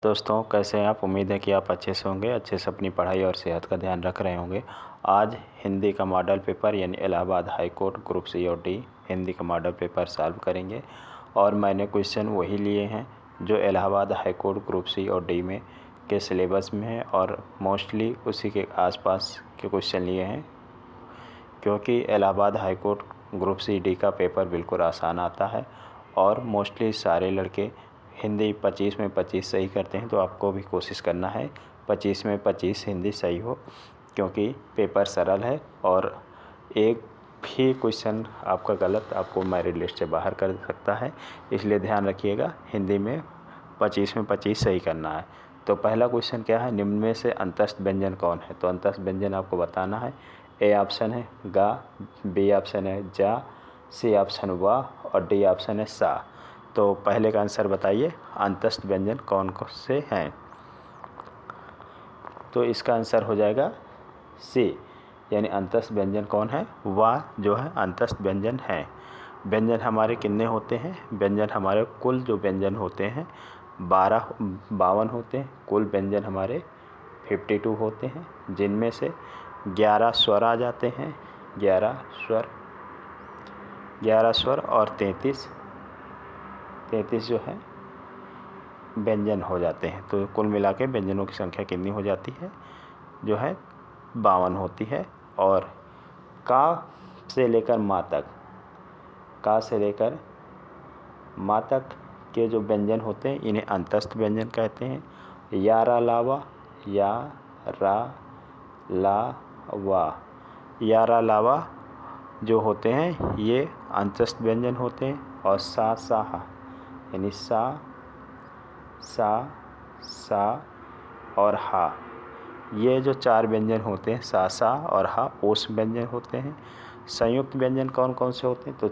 दोस्तों, कैसे हैं आप। उम्मीद है कि आप अच्छे से होंगे, अच्छे से अपनी पढ़ाई और सेहत का ध्यान रख रहे होंगे। आज हिंदी का मॉडल पेपर यानी Allahabad High Court group C और डी हिंदी का मॉडल पेपर सॉल्व करेंगे। और मैंने क्वेश्चन वही लिए हैं जो Allahabad High Court group C और डी में के सिलेबस में है और मोस्टली उसी के आसपास के क्वेश्चन लिए हैं, क्योंकि Allahabad High Court group C D का पेपर बिल्कुल आसान आता है और मोस्टली सारे लड़के हिंदी 25 में 25 सही करते हैं। तो आपको भी कोशिश करना है 25 में 25 हिंदी सही हो, क्योंकि पेपर सरल है और एक भी क्वेश्चन आपका गलत आपको मेरिट लिस्ट से बाहर कर सकता है। इसलिए ध्यान रखिएगा, हिंदी में 25 में 25 सही करना है। तो पहला क्वेश्चन क्या है, निम्न में से अंतस्थ व्यंजन कौन है। तो अंतस्थ व्यंजन आपको बताना है। ए ऑप्शन है गा, बी ऑप्शन है जा, सी ऑप्शन वाह और डी ऑप्शन है सा। तो पहले का आंसर बताइए, अंतस्थ व्यंजन कौन कौन से हैं। तो इसका आंसर हो जाएगा सी, यानी अंतस्थ व्यंजन कौन है, वाह जो है अंतस्थ व्यंजन है। व्यंजन हमारे कितने होते हैं, व्यंजन हमारे कुल जो व्यंजन होते हैं 52 होते हैं। कुल व्यंजन हमारे 52 होते हैं, जिनमें से 11 स्वर आ जाते हैं। 11 स्वर और 33 जो है व्यंजन हो जाते हैं। तो कुल मिला के व्यंजनों की संख्या कितनी हो जाती है, जो है 52 होती है। और का से लेकर मा तक के जो व्यंजन होते हैं इन्हें अंतस्थ व्यंजन कहते हैं। या रा लावा, या रा ला वा, या रा लावा जो होते हैं ये अंतस्थ व्यंजन होते हैं। और सा साहा यानी सा और हा, ये जो 4 व्यंजन होते हैं सा सा और हा ओस व्यंजन होते हैं। संयुक्त व्यंजन कौन कौन से होते हैं, तो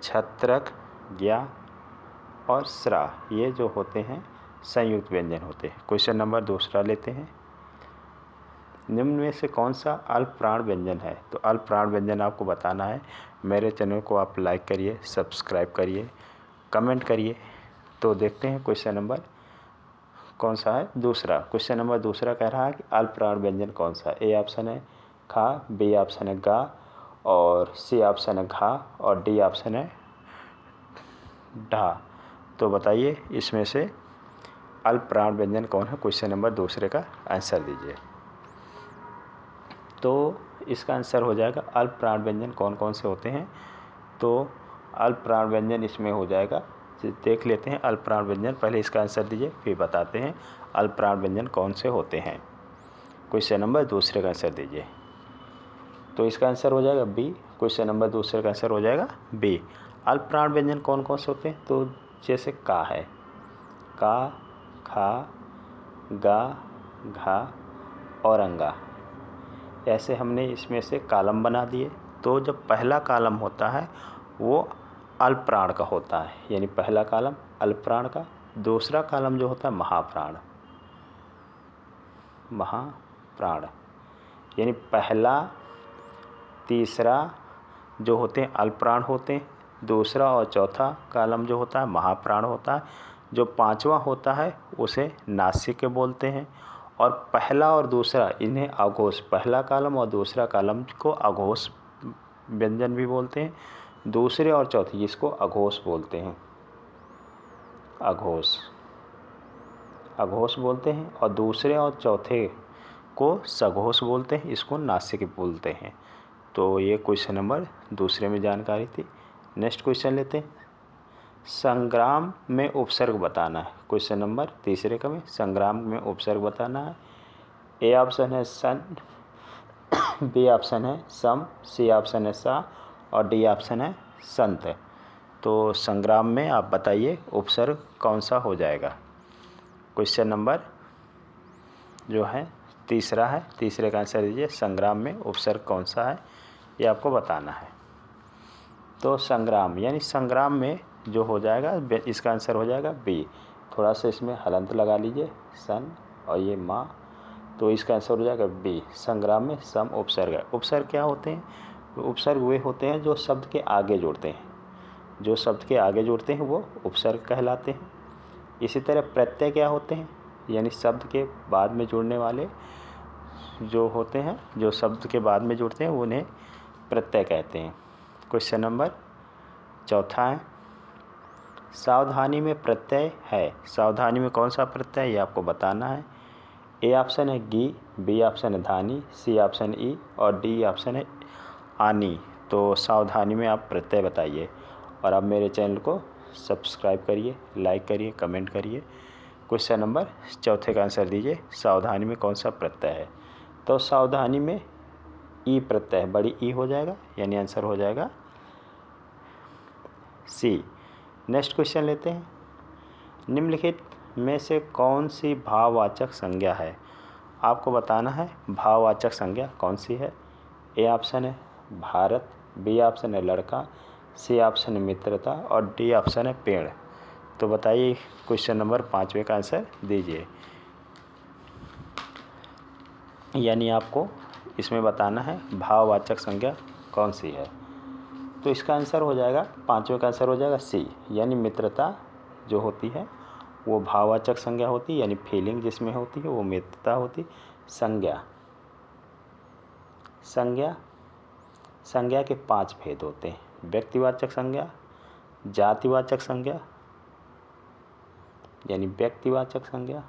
छत्रक ज्ञा और स्रा, ये जो होते हैं संयुक्त व्यंजन होते हैं। क्वेश्चन नंबर दूसरा लेते हैं। निम्न में से कौन सा अल्प प्राण व्यंजन है। तो अल्प प्राण व्यंजन आपको बताना है। मेरे चैनल को आप लाइक करिए, सब्सक्राइब करिए, कमेंट करिए। तो देखते हैं क्वेश्चन नंबर कौन सा है, दूसरा। क्वेश्चन नंबर दूसरा कह रहा है कि अल्प प्राण व्यंजन कौन सा है। ए ऑप्शन है खा, बी ऑप्शन है गा और सी ऑप्शन है घा और डी ऑप्शन है ढा। तो बताइए इसमें से अल्प प्राण व्यंजन कौन है। क्वेश्चन नंबर दूसरे का आंसर दीजिए। तो इसका आंसर हो जाएगा अल्प प्राण व्यंजन कौन कौन से होते हैं। तो अल्प प्राण व्यंजन इसमें हो जाएगा, देख लेते हैं अल्प प्राण व्यंजन। पहले इसका आंसर दीजिए फिर बताते हैं अल्प प्राण व्यंजन कौन से होते हैं। क्वेश्चन नंबर दूसरे का आंसर दीजिए। तो इसका आंसर हो जाएगा बी। क्वेश्चन नंबर दूसरे का आंसर हो जाएगा बी। अल्प प्राण व्यंजन कौन कौन से होते हैं, तो जैसे का है, का, खा, गा, घा और अंगा, ऐसे हमने इसमें से कॉलम बना दिए। तो जब पहला कॉलम होता है वो अल्प प्राण का होता है, यानी पहला कॉलम अल्प प्राण का, दूसरा कॉलम जो होता है महाप्राण, यानी पहला तीसरा जो होते हैं अल्प प्राण होते हैं, दूसरा और चौथा कॉलम जो होता है महाप्राण होता है। जो पांचवा होता है उसे नासिक बोलते हैं। और पहला और दूसरा इन्हें अघोष, पहला कॉलम और दूसरा कॉलम को अघोष व्यंजन भी बोलते हैं। दूसरे और चौथे जिसको अघोष बोलते हैं, अघोष बोलते हैं। और दूसरे और चौथे को सघोष बोलते हैं, इसको नासिक बोलते हैं। तो ये क्वेश्चन नंबर दूसरे में जानकारी थी। नेक्स्ट क्वेश्चन लेते हैं। संग्राम में उपसर्ग बताना है। क्वेश्चन नंबर तीसरे का में संग्राम में उपसर्ग बताना है। ए ऑप्शन है सन, बी ऑप्शन है सम, सी ऑप्शन है सा और डी ऑप्शन है संत। तो संग्राम में आप बताइए उपसर्ग कौन सा हो जाएगा। क्वेश्चन नंबर जो है तीसरा है, तीसरे का आंसर दीजिए। संग्राम में उपसर्ग कौन सा है ये आपको बताना है। तो संग्राम यानी संग्राम में जो हो जाएगा इसका आंसर हो जाएगा बी। थोड़ा सा इसमें हलंत लगा लीजिए, सन और ये माँ, तो इसका आंसर हो जाएगा बी। संग्राम में सम उपसर्ग है। उपसर्ग क्या होते हैं, उपसर्ग वे होते हैं जो शब्द के आगे जुड़ते हैं। जो शब्द के आगे जुड़ते हैं वो उपसर्ग कहलाते हैं। इसी तरह प्रत्यय क्या होते हैं, यानी शब्द के बाद में जुड़ने वाले जो होते हैं, जो शब्द के बाद में जुड़ते हैं उन्हें प्रत्यय कहते हैं। क्वेश्चन नंबर चौथा है, सावधानी में प्रत्यय है। सावधानी में कौन सा प्रत्यय है ये आपको बताना है। ए ऑप्शन है गी, बी ऑप्शन है धानी, सी ऑप्शन ई और डी ऑप्शन है आनी। तो सावधानी में आप प्रत्यय बताइए। और आप मेरे चैनल को सब्सक्राइब करिए, लाइक करिए, कमेंट करिए। क्वेश्चन नंबर चौथे का आंसर दीजिए, सावधानी में कौन सा प्रत्यय है। तो सावधानी में ई प्रत्यय है, बड़ी ई हो जाएगा, यानी आंसर हो जाएगा सी। नेक्स्ट क्वेश्चन लेते हैं, निम्नलिखित में से कौन सी भाववाचक संज्ञा है। आपको बताना है भाववाचक संज्ञा कौन सी है। ए ऑप्शन है भारत, बी ऑप्शन है लड़का, सी ऑप्शन है मित्रता और डी ऑप्शन है पेड़। तो बताइए क्वेश्चन नंबर 5वें का आंसर दीजिए। यानी आपको इसमें बताना है भाववाचक संज्ञा कौन सी है। तो इसका आंसर हो जाएगा, 5वें का आंसर हो जाएगा सी, यानी मित्रता जो होती है वो भाववाचक संज्ञा होती है, यानी फीलिंग जिसमें होती है वो मित्रता होती। संज्ञा संज्ञा संज्ञा के 5 भेद होते हैं, व्यक्तिवाचक संज्ञा, जातिवाचक संज्ञा यानी व्यक्तिवाचक संज्ञा,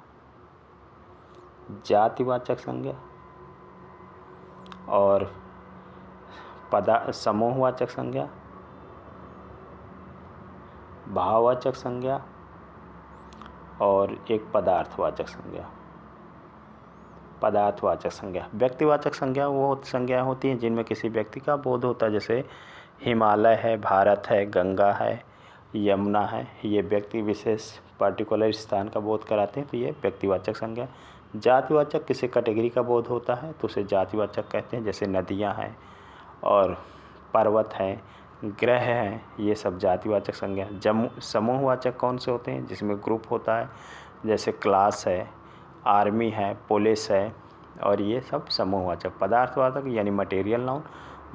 जातिवाचक संज्ञा और समूहवाचक संज्ञा, भाववाचक संज्ञा और एक पदार्थवाचक संज्ञा। पदार्थवाचक संज्ञा, व्यक्तिवाचक संज्ञा वो संज्ञा होती हैं जिनमें किसी व्यक्ति का बोध होता है, जैसे हिमालय है, भारत है, गंगा है, यमुना है। ये व्यक्ति विशेष पार्टिकुलर स्थान का बोध कराते हैं, तो ये व्यक्तिवाचक संज्ञा। जातिवाचक किसी कैटेगरी का बोध होता है तो उसे जातिवाचक कहते हैं, जैसे नदियाँ हैं और पर्वत हैं, ग्रह हैं, ये सब जातिवाचक संज्ञा। समूहवाचक कौन से होते हैं, जिसमें ग्रुप होता है, जैसे क्लास है, आर्मी है, पुलिस है, और ये सब समूहवाचक। पदार्थवाचक यानी मटेरियल नाउन,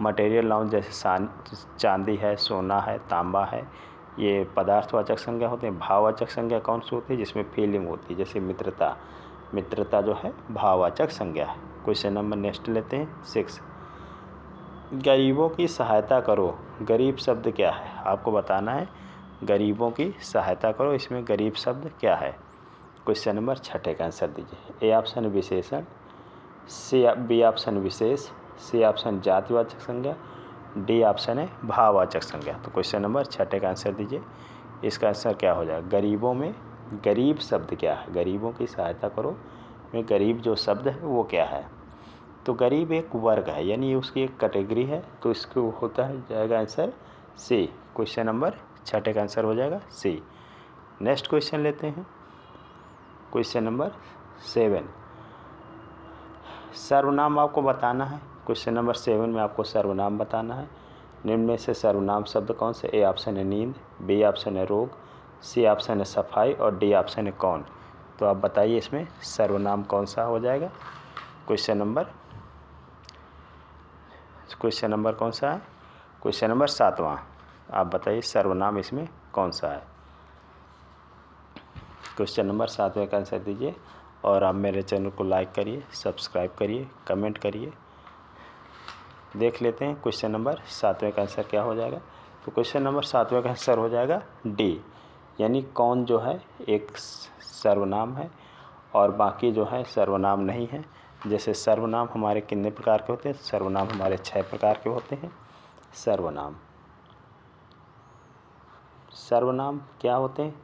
मटेरियल नाउन जैसे चांदी है, सोना है, तांबा है, ये पदार्थवाचक संज्ञा होते हैं। भाववाचक संज्ञा कौन सी होती है, जिसमें फीलिंग होती है, जैसे मित्रता। मित्रता जो है भाववाचक संज्ञा है। क्वेश्चन नंबर नेक्स्ट लेते हैं 6, गरीबों की सहायता करो। गरीब शब्द क्या है, आपको बताना है गरीबों की सहायता करो, इसमें गरीब शब्द क्या है। क्वेश्चन नंबर 6 का आंसर दीजिए। ए ऑप्शन विशेषण, बी ऑप्शन विशेष, सी ऑप्शन जातिवाचक संज्ञा, डी ऑप्शन है भाववाचक संज्ञा। तो क्वेश्चन नंबर 6 का आंसर दीजिए। इसका आंसर क्या हो जाएगा, गरीबों में गरीब शब्द क्या है, गरीबों की सहायता करो में गरीब जो शब्द है वो क्या है। तो गरीब एक वर्ग है, यानी उसकी एक कैटेगरी है, तो इसको होता है जाएगा आंसर सी। क्वेश्चन नंबर 6 का आंसर हो जाएगा सी। नेक्स्ट क्वेश्चन लेते हैं, क्वेश्चन नंबर 7, सर्वनाम आपको बताना है। क्वेश्चन नंबर 7 में आपको सर्वनाम बताना है। निम्न में से सर्वनाम शब्द कौन से। ए ऑप्शन है नींद, बी ऑप्शन है रोग, सी ऑप्शन है सफाई और डी ऑप्शन है कौन। तो आप बताइए इसमें सर्वनाम कौन सा हो जाएगा। क्वेश्चन नंबर कौन सा है, क्वेश्चन नंबर 7वां। आप बताइए सर्वनाम इसमें कौन सा है। क्वेश्चन नंबर 7वें का आंसर दीजिए और आप मेरे चैनल को लाइक करिए, सब्सक्राइब करिए, कमेंट करिए। देख लेते हैं क्वेश्चन नंबर 7वें का आंसर क्या हो जाएगा। तो क्वेश्चन नंबर 7वें का आंसर हो जाएगा डी, यानी कौन जो है एक सर्वनाम है और बाकी जो है सर्वनाम नहीं है। जैसे सर्वनाम हमारे कितने प्रकार के होते हैं, सर्वनाम हमारे 6 प्रकार के होते हैं। सर्वनाम क्या होते हैं,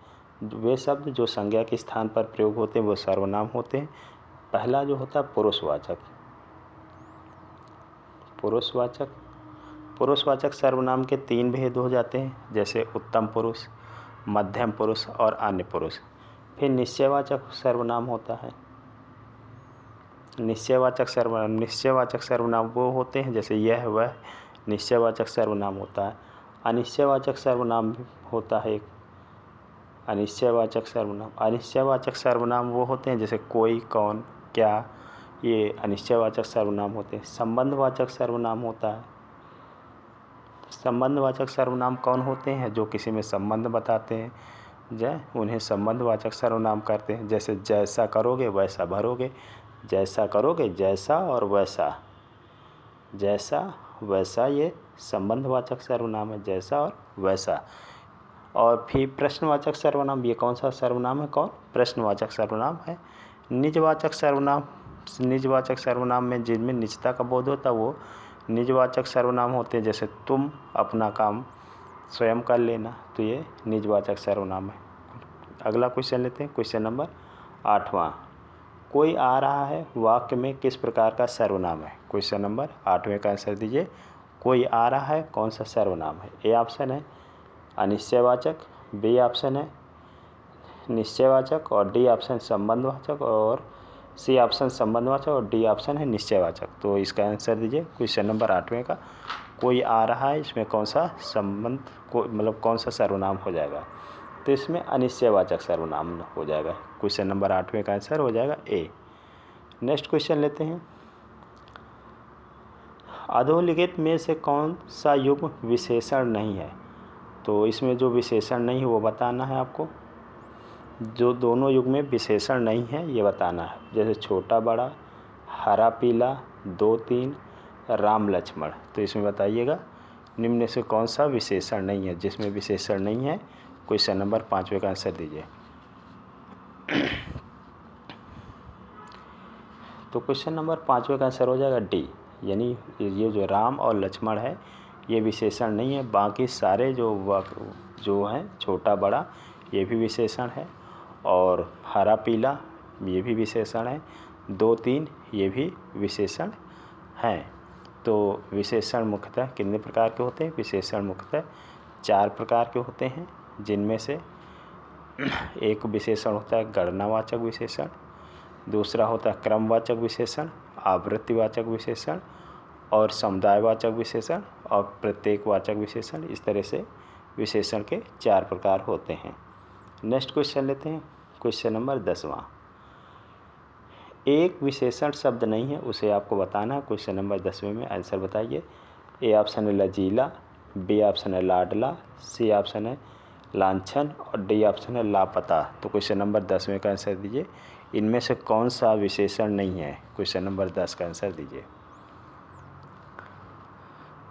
वे शब्द जो संज्ञा के स्थान पर प्रयोग होते हैं वो सर्वनाम होते हैं। पहला जो होता है पुरुषवाचक सर्वनाम के 3 भेद हो जाते हैं, जैसे उत्तम पुरुष, मध्यम पुरुष और अन्य पुरुष। फिर निश्चयवाचक सर्वनाम होता है। निश्चयवाचक सर्वनाम वो होते हैं जैसे यह वह, निश्चयवाचक सर्वनाम होता है। अनिश्चयवाचक सर्वनाम होता है एक अनिश्चयवाचक सर्वनाम वो होते हैं जैसे कोई, कौन, क्या, ये अनिश्चयवाचक सर्वनाम होते हैं। संबंधवाचक सर्वनाम होता है। संबंधवाचक सर्वनाम कौन होते हैं? जो किसी में संबंध बताते हैं, उन्हें संबंधवाचक सर्वनाम करते हैं। जैसे जैसा करोगे वैसा भरोगे, जैसा करोगे, जैसा और वैसा, जैसा वैसा, ये संबंधवाचक सर्वनाम है, जैसा और वैसा। और फिर प्रश्नवाचक सर्वनाम, ये कौन सा सर्वनाम है? कौन? प्रश्नवाचक सर्वनाम है। निजवाचक सर्वनाम, निजवाचक सर्वनाम में जिनमें निजता का बोध होता है वो निजवाचक सर्वनाम होते हैं। जैसे तुम अपना काम स्वयं कर लेना, तो ये निजवाचक सर्वनाम है। अगला क्वेश्चन लेते हैं, क्वेश्चन नंबर 8वां। कोई आ रहा है वाक्य में किस प्रकार का सर्वनाम है? क्वेश्चन नंबर 8वें का आंसर दीजिए। कोई आ रहा है कौन सा सर्वनाम है? ए ऑप्शन है अनिश्चयवाचक, बी ऑप्शन है निश्चयवाचक, और डी ऑप्शन संबंधवाचक, और सी ऑप्शन संबंधवाचक, और डी ऑप्शन है निश्चयवाचक। तो इसका आंसर दीजिए क्वेश्चन नंबर 8वें का। कोई आ रहा है, इसमें कौन सा संबंध को मतलब कौन सा सर्वनाम हो जाएगा? तो इसमें अनिश्चयवाचक सर्वनाम हो जाएगा। क्वेश्चन नंबर 8वें का आंसर हो जाएगा ए। नेक्स्ट क्वेश्चन लेते हैं। अधोलिखित में से कौन सा युग्म विशेषण नहीं है? तो इसमें जो विशेषण नहीं है वो बताना है आपको। जो दोनों युग में विशेषण नहीं है ये बताना है। जैसे छोटा बड़ा, हरा पीला, 2 3, राम लक्ष्मण। तो इसमें बताइएगा निम्न से कौन सा विशेषण नहीं है? जिसमें विशेषण नहीं है, क्वेश्चन नंबर 5वें का आंसर दीजिए। तो क्वेश्चन नंबर 5वें का आंसर हो जाएगा डी, यानी ये जो राम और लक्ष्मण है ये विशेषण नहीं है। बाकी सारे जो हैं छोटा बड़ा ये भी विशेषण है, और हरा पीला ये भी विशेषण है, 2 3 ये भी विशेषण हैं। तो विशेषण मुख्यतः कितने प्रकार के होते हैं? विशेषण मुख्यतः 4 प्रकार के होते हैं, जिनमें से एक विशेषण होता है गणनावाचक विशेषण, दूसरा होता है क्रमवाचक विशेषण, आवृत्तिवाचक विशेषण, और समुदायवाचक विशेषण, और प्रत्येकवाचक विशेषण। इस तरह से विशेषण के 4 प्रकार होते हैं। नेक्स्ट क्वेश्चन लेते हैं, क्वेश्चन नंबर 10वां। एक विशेषण शब्द नहीं है, उसे आपको बताना है। क्वेश्चन नंबर 10वें में आंसर बताइए। ए ऑप्शन है लजीला, बी ऑप्शन है लाडला, सी ऑप्शन है लांछन, और डी ऑप्शन है लापता। तो क्वेश्चन नंबर 10वें का आंसर दीजिए। इनमें से कौन सा विशेषण नहीं है? क्वेश्चन नंबर 10 का आंसर दीजिए।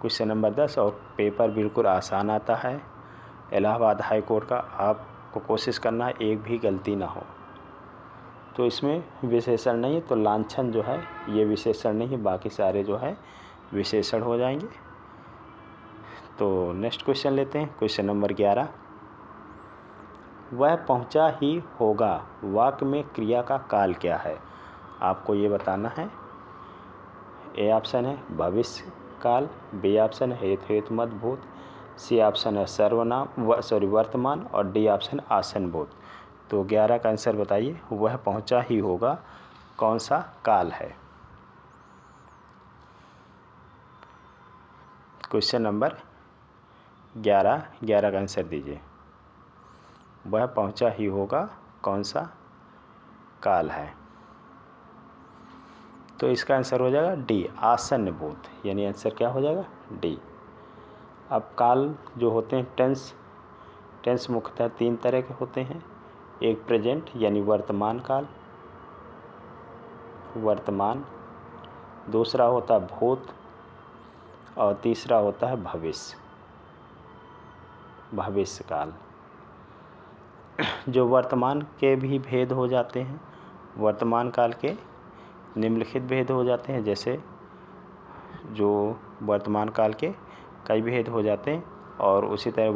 क्वेश्चन नंबर 10, और पेपर बिल्कुल आसान आता है इलाहाबाद हाई कोर्ट का। आपको कोशिश करना है एक भी गलती ना हो। तो इसमें विशेषण नहीं है, तो लांछन जो है ये विशेषण नहीं है, बाकी सारे जो है विशेषण हो जाएंगे। तो नेक्स्ट क्वेश्चन लेते हैं, क्वेश्चन नंबर 11। वह पहुंचा ही होगा वाक्य में क्रिया का काल क्या है? आपको ये बताना है। ए ऑप्शन है भविष्य काल, बी ऑप्शन है हेतु मत भूत, सी ऑप्शन है वर्तमान, और डी ऑप्शन आसन भूत। तो 11 का आंसर बताइए। वह पहुंचा ही होगा कौन सा काल है? क्वेश्चन नंबर 11 का आंसर दीजिए। वह पहुंचा ही होगा कौन सा काल है? तो इसका आंसर हो जाएगा डी, आसन्न भूत, यानी आंसर क्या हो जाएगा? डी। अब काल जो होते हैं टेंस मुख्यतः 3 तरह के होते हैं। एक प्रेजेंट यानी वर्तमान काल, वर्तमान, दूसरा होता है भूत, और तीसरा होता है भविष्य काल। जो वर्तमान के भी भेद हो जाते हैं, वर्तमान काल के निम्नलिखित भेद हो जाते हैं। जैसे जो वर्तमान काल के कई भेद हो जाते हैं, और उसी तरह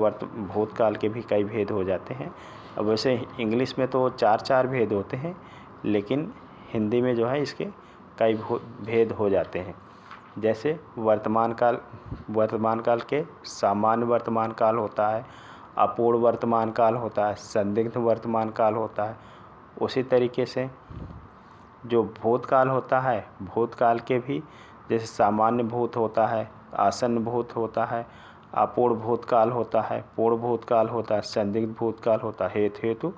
भूतकाल के भी कई भेद हो जाते हैं। अब वैसे इंग्लिश में तो 4 भेद होते हैं, लेकिन हिंदी में जो है इसके कई भेद हो जाते हैं। जैसे वर्तमान काल के सामान्य वर्तमान काल होता है, अपूर्ण वर्तमान काल होता है, संदिग्ध वर्तमान काल होता है। उसी तरीके से जो भूतकाल होता है, भूतकाल के भी जैसे सामान्य भूत होता है, आसन्न भूत होता है, अपूर्ण भूतकाल होता है, पूर्ण भूतकाल होता है, संदिग्ध भूतकाल होता है, हेतु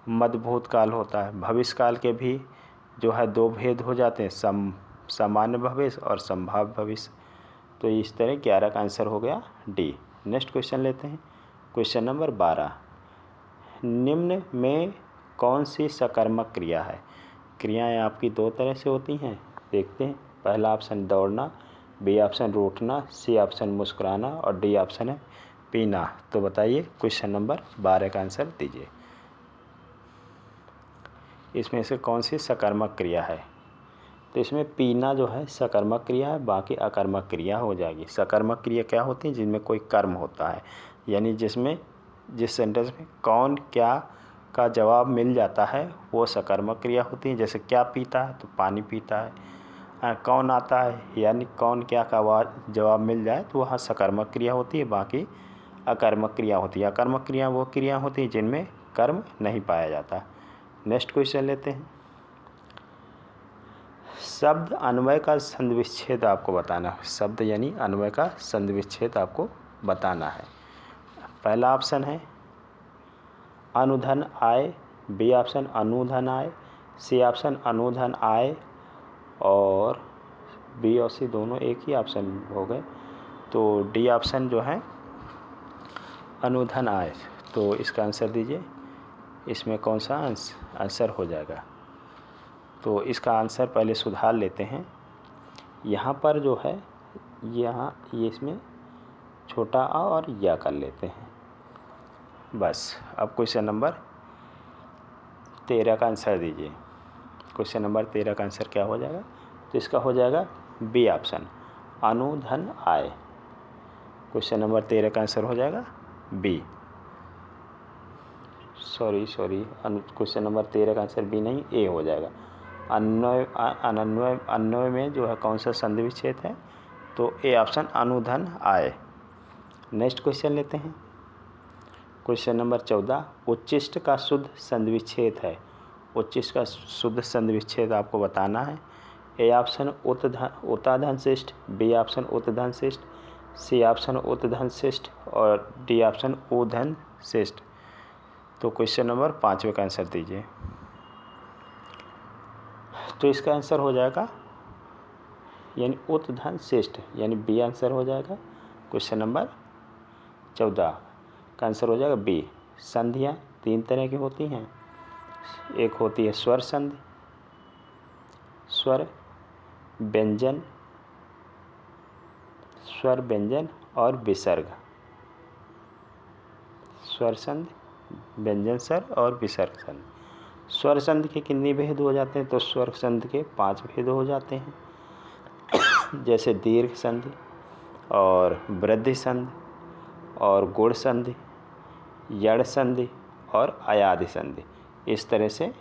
मध्य भूतकाल होता है। भविष्य काल के भी जो है 2 भेद हो जाते हैं, सामान्य भविष्य और संभाव्य भविष्य। तो इस तरह 11 का आंसर हो गया डी। नेक्स्ट क्वेश्चन लेते हैं, क्वेश्चन नंबर 12। निम्न में कौन सी सकर्मक क्रिया है? क्रियाएं आपकी दो तरह से होती हैं, देखते हैं। पहला ऑप्शन दौड़ना, बी ऑप्शन रूठना, सी ऑप्शन मुस्कुराना और डी ऑप्शन है पीना। तो बताइए क्वेश्चन नंबर 12 का आंसर दीजिए। इसमें से कौन सी सकर्मक क्रिया है? तो इसमें पीना जो है सकर्मक क्रिया है, बाकी अकर्मक क्रिया हो जाएगी। सकर्मक क्रिया क्या होती है? जिनमें कोई कर्म होता है, यानी जिस सेंटेंस में कौन क्या का जवाब मिल जाता है वो सकर्मक क्रिया होती है। जैसे क्या पीता है? तो पानी पीता है। कौन आता है? यानी कौन क्या का जवाब मिल जाए तो वहाँ सकर्मक क्रिया होती है, बाकी अकर्मक क्रिया होती है। अकर्मक क्रिया वो क्रिया होती है जिनमें कर्म नहीं पाया जाता। नेक्स्ट क्वेश्चन लेते हैं। शब्द अन्वय का संधिविच्छेद आपको बताना है। शब्द यानी अन्वय का संधिविच्छेद आपको बताना है। पहला ऑप्शन है अनुधन आय, बी ऑप्शन अनुधन आय, सी ऑप्शन अनुधन आय और बी और सी दोनों एक ही ऑप्शन हो गए, तो डी ऑप्शन जो है अनुधन आय। तो इसका आंसर दीजिए, इसमें कौन सा आंसर हो जाएगा? तो इसका आंसर पहले सुधार लेते हैं। यहाँ पर जो है ये इसमें छोटा आ और या कर लेते हैं बस। अब क्वेश्चन नंबर 13 का आंसर दीजिए। क्वेश्चन नंबर 13 का आंसर क्या हो जाएगा? तो इसका हो जाएगा बी ऑप्शन अनुधन आय। क्वेश्चन नंबर 13 का आंसर हो जाएगा बी। सॉरी क्वेश्चन नंबर 13 का आंसर बी नहीं, ए हो जाएगा। अन्वय में जो है कौन सा संधिविच्छेद है? तो ए ऑप्शन अनुधन आय। नेक्स्ट क्वेश्चन लेते हैं, क्वेश्चन नंबर 14। उच्चिष्ट का शुद्ध संधिविच्छेद है। उच्चिष्ट का शुद्ध संधिविच्छेद आपको बताना है। ए ऑप्शन उत्ताधन शिष्ट, बी ऑप्शन उत्तधन शिष्ट, सी ऑप्शन उत्तधन शिष्ट और डी ऑप्शन ऊधन शिष्ट। तो क्वेश्चन नंबर 5वें का आंसर दीजिए। तो इसका आंसर हो जाएगा यानी उत्तधन शिष्ट, यानी बी आंसर हो जाएगा। क्वेश्चन नंबर 14 का आंसर हो जाएगा बी। संधियाँ 3 तरह की होती हैं, एक होती है स्वर संधि, स्वर व्यंजन और विसर्ग। स्वर संधि, व्यंजन स्वर और विसर्ग संधि। स्वर संधि के कितने भेद हो जाते हैं? तो स्वर संधि के 5 भेद हो जाते हैं, जैसे दीर्घ संधि और वृद्धि संधि और गुण संधि, यड़ संधि और अयादि संधि। इस तरह से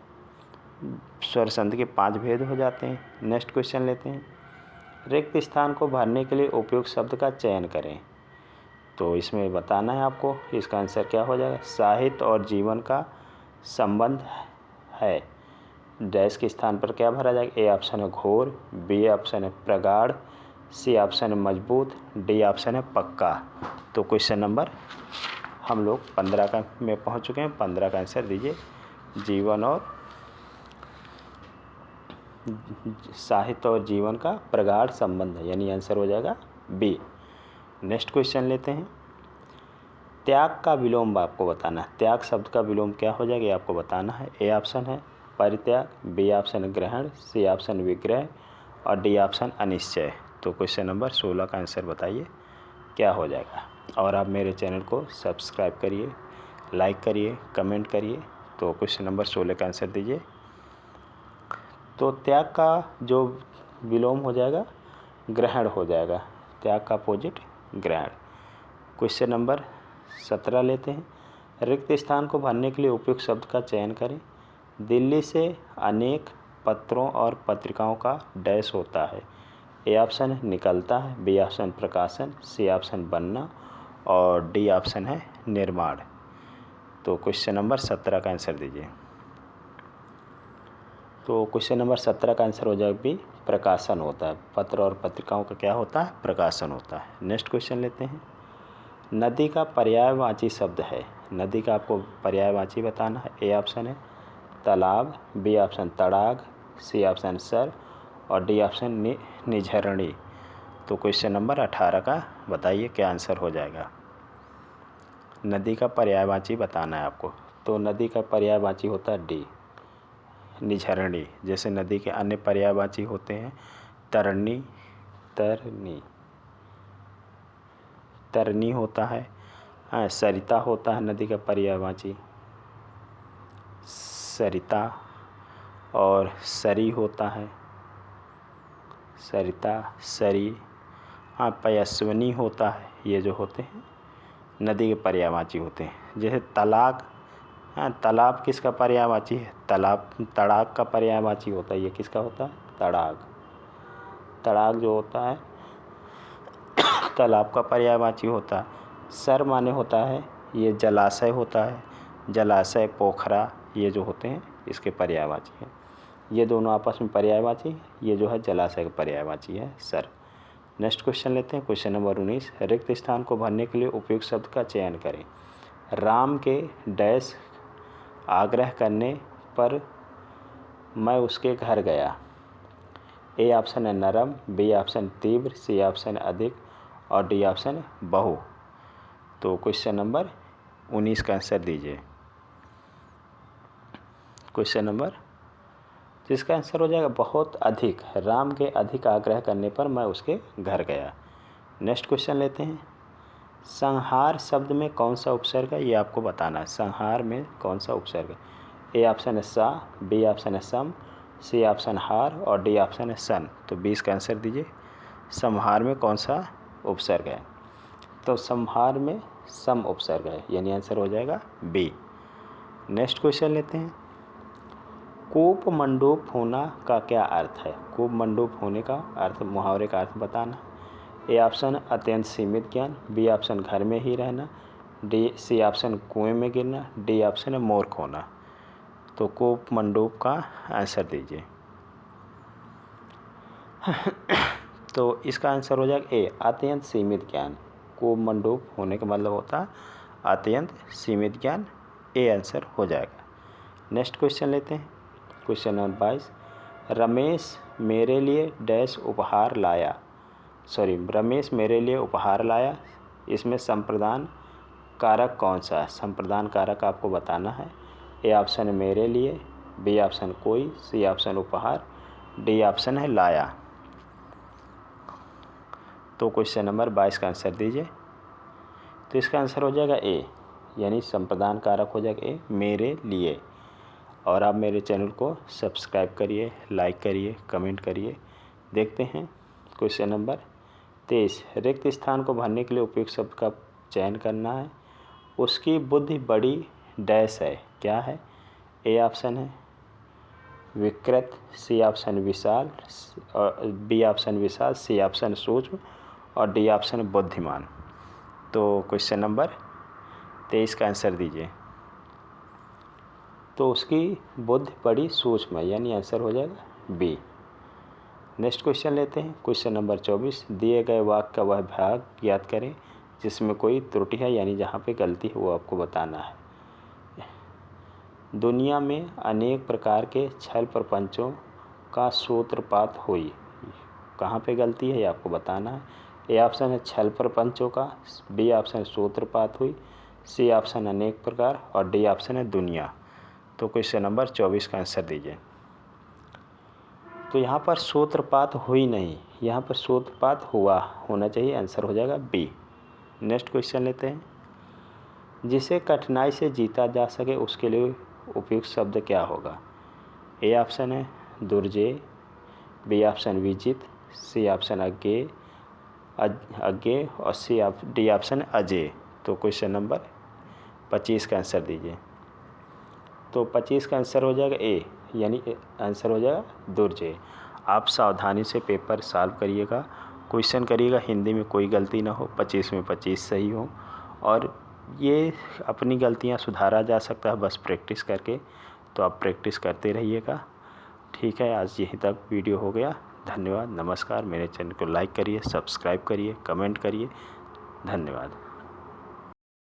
स्वर संधि के 5 भेद हो जाते हैं। नेक्स्ट क्वेश्चन लेते हैं। रिक्त स्थान को भरने के लिए उपयुक्त शब्द का चयन करें। तो इसमें बताना है आपको, इसका आंसर क्या हो जाएगा? साहित्य और जीवन का संबंध है। डैश के स्थान पर क्या भरा जाएगा? ए ऑप्शन है घोर, बी ऑप्शन है प्रगाढ़, सी ऑप्शन है मजबूत, डी ऑप्शन है पक्का। तो क्वेश्चन नंबर हम लोग 15 में पहुंच चुके हैं। 15 का आंसर दीजिए। जीवन और साहित्य और जीवन का प्रगाढ़ संबंध है, यानी आंसर हो जाएगा बी। नेक्स्ट क्वेश्चन लेते हैं। त्याग का विलोम आपको बताना है। त्याग शब्द का विलोम क्या हो जाएगा आपको बताना है। ए ऑप्शन है परित्याग, बी ऑप्शन है ग्रहण, सी ऑप्शन विग्रह और डी ऑप्शन अनिश्चय। तो क्वेश्चन नंबर 16 का आंसर बताइए क्या हो जाएगा। और आप मेरे चैनल को सब्सक्राइब करिए, लाइक करिए, कमेंट करिए। तो क्वेश्चन नंबर 16 का आंसर दीजिए। तो त्याग का जो विलोम हो जाएगा ग्रहण हो जाएगा। त्याग का अपोजिट ग्रहण। क्वेश्चन नंबर 17 लेते हैं। रिक्त स्थान को भरने के लिए उपयुक्त शब्द का चयन करें। दिल्ली से अनेक पत्रों और पत्रिकाओं का डैश होता है। ए ऑप्शन है निकलता है, बी ऑप्शन प्रकाशन, सी ऑप्शन बनना और डी ऑप्शन है निर्माण। तो क्वेश्चन नंबर 17 का आंसर दीजिए। तो क्वेश्चन नंबर 17 का आंसर हो जाएगा बी प्रकाशन होता है। पत्र और पत्रिकाओं का क्या होता है? प्रकाशन होता है। नेक्स्ट क्वेश्चन लेते हैं। नदी का पर्यायवाची शब्द है। नदी का आपको पर्यायवाची बताना है। ए ऑप्शन है तालाब, बी ऑप्शन तड़ाग, सी ऑप्शन सर और डी ऑप्शन निझरणी। तो क्वेश्चन नंबर 18 का बताइए क्या आंसर हो जाएगा। नदी का पर्यायवाची बताना है आपको। तो नदी का पर्यायवाची होता है डी, निझरणी। जैसे नदी के अन्य पर्यायवाची होते हैं तरनी, तरनी होता है, सरिता होता है नदी का पर्यायवाची, सरिता, और सरी होता है, सरिता, सरी। पयस्विनी होता है। ये जो होते हैं नदी के पर्यायवाची होते हैं। जैसे तलाक, तालाब किसका पर्यायवाची है? तालाब, तड़ाग का पर्यायवाची होता है। ये किसका होता है? तड़ाग। तड़ाग जो होता है तालाब का पर्यायवाची होता है। सर माने होता है ये जलाशय होता है, जलाशय, पोखरा, ये जो होते हैं इसके पर्यायवाची हैं। ये दोनों आपस में पर्यायवाची, ये जो है जलाशय का पर्यायवाची है सर। नेक्स्ट क्वेश्चन लेते हैं, क्वेश्चन नंबर 19। रिक्त स्थान को भरने के लिए उपयुक्त शब्द का चयन करें। राम के डैश आग्रह करने पर मैं उसके घर गया। ए ऑप्शन है नरम, बी ऑप्शन तीव्र, सी ऑप्शन अधिक, और डी ऑप्शन बहु। तो क्वेश्चन नंबर 19 का आंसर दीजिए। क्वेश्चन नंबर, जिसका आंसर हो जाएगा बहुत अधिक। राम के अधिक आग्रह करने पर मैं उसके घर गया। नेक्स्ट क्वेश्चन लेते हैं। संहार शब्द में कौन सा उपसर्ग है ये आपको बताना है। संहार में कौन सा उपसर्ग है? ए ऑप्शन है सा, बी ऑप्शन है सम, सी ऑप्शन हार, और डी ऑप्शन है सन। तो 20 का आंसर दीजिए। संहार में कौन सा उपसर्ग है? तो संहार में सम उपसर्ग है, यानी आंसर हो जाएगा बी। नेक्स्ट क्वेश्चन लेते हैं। कूप मंडूप होना का क्या अर्थ है? कूप मंडूप होने का अर्थ, मुहावरे का अर्थ बताना। ए ऑप्शन अत्यंत सीमित ज्ञान, बी ऑप्शन घर में ही रहना, सी ऑप्शन कुएं में गिरना, डी ऑप्शन है मूर्ख होना। तो कूप मंडूप का आंसर दीजिए। तो इसका आंसर हो जाएगा ए, अत्यंत सीमित ज्ञान। कूप मंडूप होने का मतलब होता है अत्यंत सीमित ज्ञान। ए आंसर हो जाएगा। नेक्स्ट क्वेश्चन लेते हैं, क्वेश्चन नंबर 22। रमेश मेरे लिए डैश उपहार लाया। रमेश मेरे लिए उपहार लाया। इसमें संप्रदान कारक कौन सा है? संप्रदान कारक आपको बताना है। ए ऑप्शन है मेरे लिए, बी ऑप्शन कोई, सी ऑप्शन उपहार, डी ऑप्शन है लाया। तो क्वेश्चन नंबर 22 का आंसर दीजिए। तो इसका आंसर हो जाएगा ए, यानी संप्रदान कारक हो जाएगा ए, मेरे लिए। और आप मेरे चैनल को सब्सक्राइब करिए, लाइक करिए, कमेंट करिए। देखते हैं क्वेश्चन नंबर 23। रिक्त स्थान को भरने के लिए उपयुक्त शब्द का चयन करना है। उसकी बुद्धि बड़ी डैश है, क्या है? ए ऑप्शन है विकृत, सी ऑप्शन विशाल, और बी ऑप्शन विशाल, सी ऑप्शन सूक्ष्म, और डी ऑप्शन बुद्धिमान। तो क्वेश्चन नंबर 23 का आंसर दीजिए। तो उसकी बुद्धि बड़ी सूक्ष्म है, यानी आंसर हो जाएगा बी। नेक्स्ट क्वेश्चन लेते हैं, क्वेश्चन नंबर 24। दिए गए वाक्य का वह भाग ज्ञात करें जिसमें कोई त्रुटि है, यानी जहाँ पे गलती है वो आपको बताना है। दुनिया में अनेक प्रकार के छल प्रपंचों का सूत्रपात हुई। कहाँ पे गलती है ये आपको बताना है। ए ऑप्शन है छल प्रपंचों का, बी ऑप्शन सूत्रपात हुई, सी ऑप्शन अनेक प्रकार, और डी ऑप्शन है दुनिया। तो क्वेश्चन नंबर 24 का आंसर दीजिए। तो यहाँ पर सूत्रपात हुई नहीं, यहाँ पर सूत्रपात हुआ होना चाहिए, आंसर हो जाएगा बी। नेक्स्ट क्वेश्चन लेते हैं। जिसे कठिनाई से जीता जा सके उसके लिए उपयुक्त शब्द क्या होगा? ए ऑप्शन है दुर्जय, बी ऑप्शन विजित, सी ऑप्शन अज्ञेय, और डी ऑप्शन अजय। तो क्वेश्चन नंबर 25 का आंसर दीजिए। तो 25 का आंसर हो जाएगा ए, यानी आंसर हो जाएगा दुर्जय। आप सावधानी से पेपर सॉल्व करिएगा, क्वेश्चन करिएगा, हिंदी में कोई गलती ना हो, 25 में 25 सही हो। और ये अपनी गलतियां सुधारा जा सकता है बस प्रैक्टिस करके, तो आप प्रैक्टिस करते रहिएगा। ठीक है, आज यहीं तक वीडियो हो गया। धन्यवाद, नमस्कार। मेरे चैनल को लाइक करिए, सब्सक्राइब करिए, कमेंट करिए। धन्यवाद।